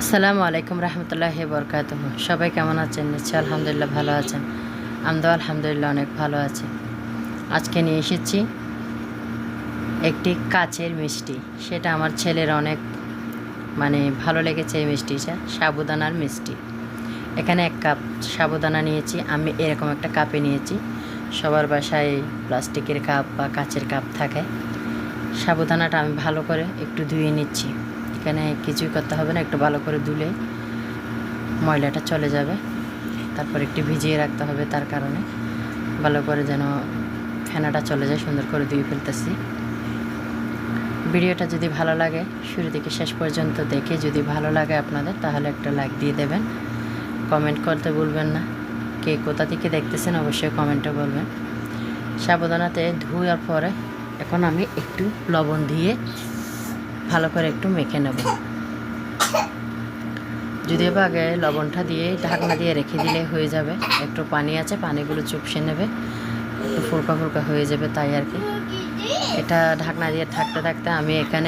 আসসালামু আলাইকুম রহমতুল্লাহি বরকাতুহ। সবাই কেমন আছেন? নিশ্চয় আলহামদুলিল্লাহ ভালো আছেন। আমরাও আলহামদুলিল্লাহ অনেক ভালো আছি। আজকে নিয়ে এসেছি একটি কাচের মিষ্টি। সেটা আমার ছেলের অনেক ভালো লেগেছে। এই মিষ্টিটা সাবুদানার মিষ্টি। এখানে 1 কাপ সাবুদানা নিয়েছি। আমি এরকম একটা কাপে নিয়েছি। সবার বাসায় প্লাস্টিকের কাপ বা কাচের কাপ থাকে। সাবুদানাটা আমি ভালো করে একটু ধুয়ে নিচ্ছি। এখানে কিছুই করতে হবে না, একটু ভালো করে ধুলে ময়লাটা চলে যাবে। তারপর একটু ভিজিয়ে রাখতে হবে, তার কারণে ভালো করে যেন ফেনাটা চলে যায়। সুন্দর করে ধুয়ে ফেলতেছি। ভিডিওটা যদি ভালো লাগে শুরু থেকে শেষ পর্যন্ত দেখে যদি ভালো লাগে আপনাদের, তাহলে একটা লাইক দিয়ে দেবেন। কমেন্ট করতে ভুলবেন না। কে কোথা থেকে দেখতেছেন অবশ্যই কমেন্টে বলবেন। সাবুদানাতে ধুয়ার পরে এখন আমি একটু লবণ দিয়ে ভালো করে একটু মেখে নেব। যদিও বা আগে লবণটা দিয়ে ঢাকনা দিয়ে রেখে দিলে হয়ে যাবে। একটু পানি আছে, পানিগুলো চুপসে নেবে, একটু ফুলকা ফুলকা হয়ে যাবে, তাই আর কি। এটা ঢাকনা দিয়ে থাকতে থাকতে আমি এখানে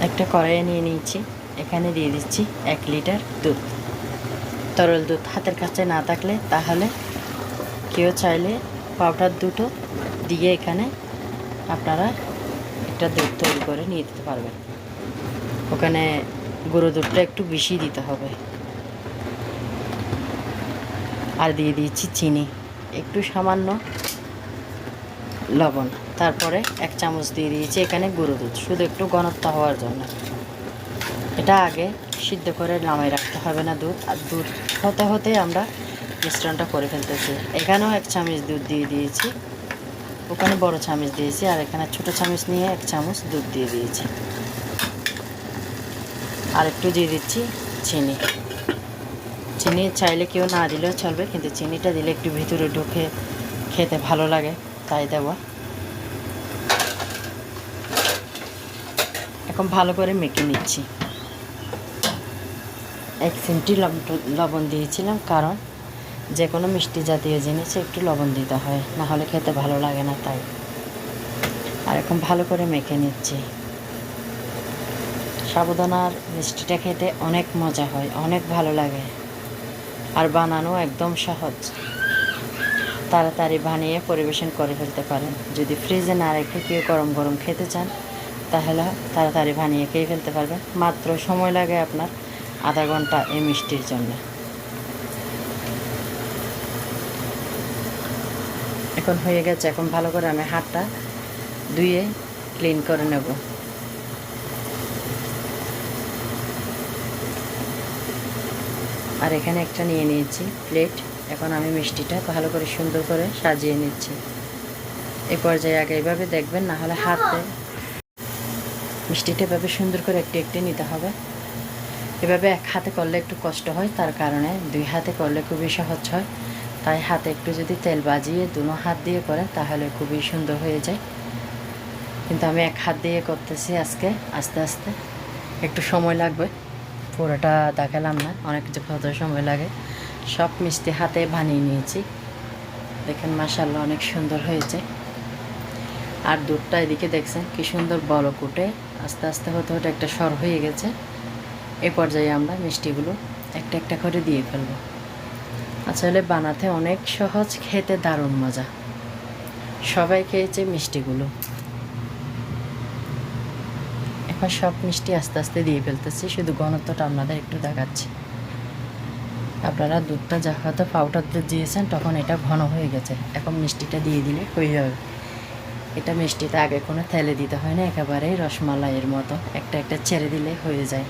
একটা কড়াইয়ে নিয়ে নিয়েছি। এখানে দিয়ে দিচ্ছি 1 লিটার দুধ, তরল দুধ। হাতের কাছে না থাকলে তাহলে কেউ চাইলে পাউডার দুধও দিয়ে এখানে আপনারা একটা দুধ তৈরি করে নিয়ে দিতে পারবেন। ওখানে গুঁড়ো দুধটা একটু বেশি দিতে হবে। আর দিয়ে দিয়েছি চিনি, একটু সামান্য লবণ, তারপরে 1 চামচ দিয়ে দিয়েছি এখানে গুঁড়ো দুধ, শুধু একটু ঘনত্ব হওয়ার জন্য। এটা আগে সিদ্ধ করে নামাই রাখতে হবে না দুধ। আর দুধ হতে হতে আমরা মিশ্রণটা করে ফেলতেছি। এখানেও 1 চামচ দুধ দিয়ে দিয়েছি, ওখানে বড় চামচ দিয়েছি, আর এখানে ছোটো চামচ নিয়ে 1 চামচ দুধ দিয়ে দিয়েছি। আর একটু দিয়ে দিচ্ছি চিনি। চিনি চাইলে কেউ না দিলেও চলবে, কিন্তু চিনিটা দিলে একটু ভিতরে ঢুকে খেতে ভালো লাগে, তাই দেওয়া। এখন ভালো করে মেখে নিচ্ছি। 1 চিমটি লবণ দিয়েছিলাম, কারণ যে কোনো মিষ্টি জাতীয় জিনিসে একটু লবণ দিতে হয়, না হলে খেতে ভালো লাগে না, তাই। আর এখন ভালো করে মেখে নিচ্ছি। সাবুদানার মিষ্টিটা খেতে অনেক মজা হয়, অনেক ভালো লাগে। আর বানানো একদম সহজ। তাড়াতাড়ি বানিয়ে পরিবেশন করে ফেলতে পারেন। যদি ফ্রিজে না রেখে কেউ গরম গরম খেতে চান, তাহলে তাড়াতাড়ি বানিয়ে খেয়ে ফেলতে পারবেন। মাত্র সময় লাগে আপনার আধা ঘন্টা এই মিষ্টির জন্য। এখন হয়ে গেছে। এখন ভালো করে আমি হাতটা ধুয়ে ক্লিন করে নেব। আর এখানে একটা নিয়ে নিয়েছি প্লেট। এখন আমি মিষ্টিটা ভালো করে সুন্দর করে সাজিয়ে নিচ্ছি। এই পর্যায়ে আগে এইভাবে দেখবেন, না হলে হাতে মিষ্টিটা এভাবে সুন্দর করে একটু একটু নিতে হবে। এভাবে 1 হাতে করলে একটু কষ্ট হয়, তার কারণে 2 হাতে করলে খুবই সহজ হয়। তাই হাতে একটু যদি তেল বাজিয়ে দুনো হাত দিয়ে করেন তাহলে খুবই সুন্দর হয়ে যায়। কিন্তু আমি 1 হাত দিয়ে করতেছি আজকে। আস্তে আস্তে একটু সময় লাগবে, পুরোটা দেখালাম না, অনেক কত সময় লাগে। সব মিষ্টি হাতে বানিয়ে নিয়েছি। দেখেন মাশাআল্লাহ অনেক সুন্দর হয়েছে। আর দুধটা এদিকে দেখছেন কি সুন্দর বলক উঠে আস্তে আস্তে হতে হতে একটা সর হয়ে গেছে। এই পর্যায়ে আমরা মিষ্টিগুলো একটা একটা করে দিয়ে ফেলব। আসলে বানাতে অনেক সহজ, খেতে দারুণ মজা। সবাই খেয়েছে মিষ্টিগুলো। এখন সব মিষ্টি আস্তে আস্তে দিয়ে ফেলতেছি, শুধু ঘনত্বটা আপনাদের একটু দেখাচ্ছি। আপনারা দুধটা যখন পাউডার দুধ দিয়েছেন তখন এটা ঘন হয়ে গেছে। এখন মিষ্টিটা দিয়ে দিলে হয়ে যাবে। এটা মিষ্টিটা আগে কোনো তেলে দিতে হয় না, একেবারেই রসমালাইয়ের মতো একটা একটা ছেড়ে দিলে হয়ে যায়।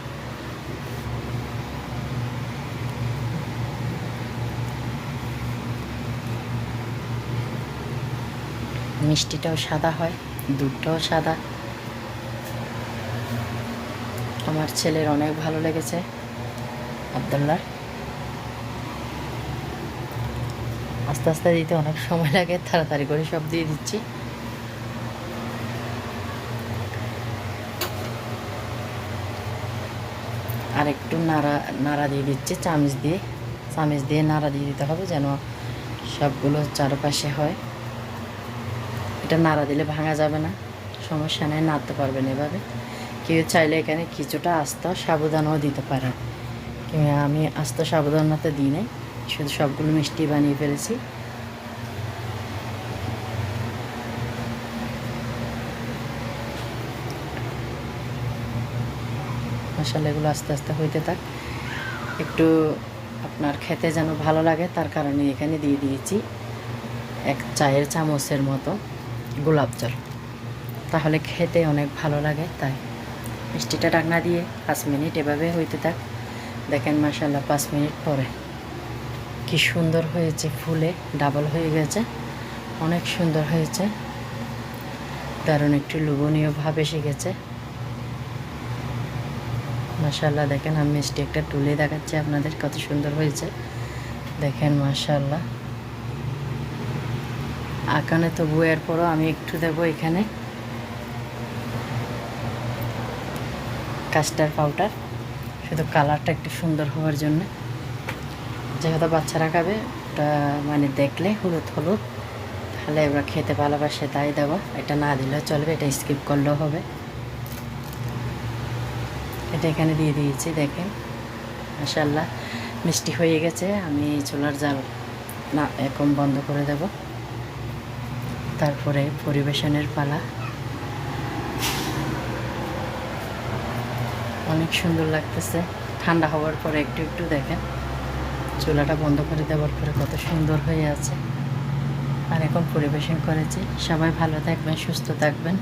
মিষ্টিটাও সাদা হয়, দুধটাও সাদা। আমার ছেলের অনেক ভালো লেগেছে, আব্দুল্লার। আস্তে আস্তে দিতে অনেক সময় লাগে, তাড়াতাড়ি করে সব দিয়ে দিচ্ছি। আর একটু নাড়া নাড়া দিয়ে দিচ্ছি চামচ দিয়ে নাড়া দিয়ে দিতে হবে, যেন সবগুলো চারপাশে হয়। এটা নাড়া দিলে ভাঙা যাবে না, সমস্যা নেই, নাড়তে পারবেন এভাবে। কেউ চাইলে এখানে কিছুটা আস্ত সাবুদানাও দিতে পারেন, কিন্তু আমি আস্ত সাবুদানাতে দিই নাই, শুধু সবগুলো মিষ্টি বানিয়ে ফেলেছি। মশলা এগুলো আস্তে আস্তে হইতে থাক, একটু আপনার খেতে যেন ভালো লাগে তার কারণে এখানে দিয়ে দিয়েছি 1 চায়ের চামচের মতো গোলাপ জল, তাহলে খেতে অনেক ভালো লাগে। তাই মিষ্টিটা ঢাকনা দিয়ে 5 মিনিট এভাবে হইতে থাক। দেখেন মাশাআল্লাহ 5 মিনিট পরে কি সুন্দর হয়েছে, ফুলে ডাবল হয়ে গেছে, অনেক সুন্দর হয়েছে, দারুণ একটু লোভনীয় ভাব এসে গেছে মাশাআল্লাহ। দেখেন আমি মিষ্টি একটা তুলে দেখাচ্ছি আপনাদের, কত সুন্দর হয়েছে দেখেন মাশাআল্লাহ। আকানে তো বইয়ের পরও আমি একটু দেবো এখানে কাস্টার্ড পাউডার, শুধু কালারটা একটু সুন্দর হওয়ার জন্য। যেহেতু বাচ্চারা খাবে ওটা মানে দেখলে হলুদ হলুদ, তাহলে ওরা খেতে ভালোবাসে তাই দেবো, এটা না দিলেও চলবে, এটা স্কিপ করলেও হবে। এটা এখানে দিয়ে দিয়েছি, দেখেন মাশাআল্লাহ মিষ্টি হয়ে গেছে। আমি চুলার জাল না এখন বন্ধ করে দেব, তারপরে পরিবেশনের পালা। অনেক সুন্দর লাগতেছে, ঠান্ডা হওয়ার পরে একটু একটু দেখেন চুলাটা বন্ধ করে দেওয়ার পরে কত সুন্দর হয়ে আছে। আর এখন পরিবেশন করেছি। সবাই ভালো থাকবেন, সুস্থ থাকবেন।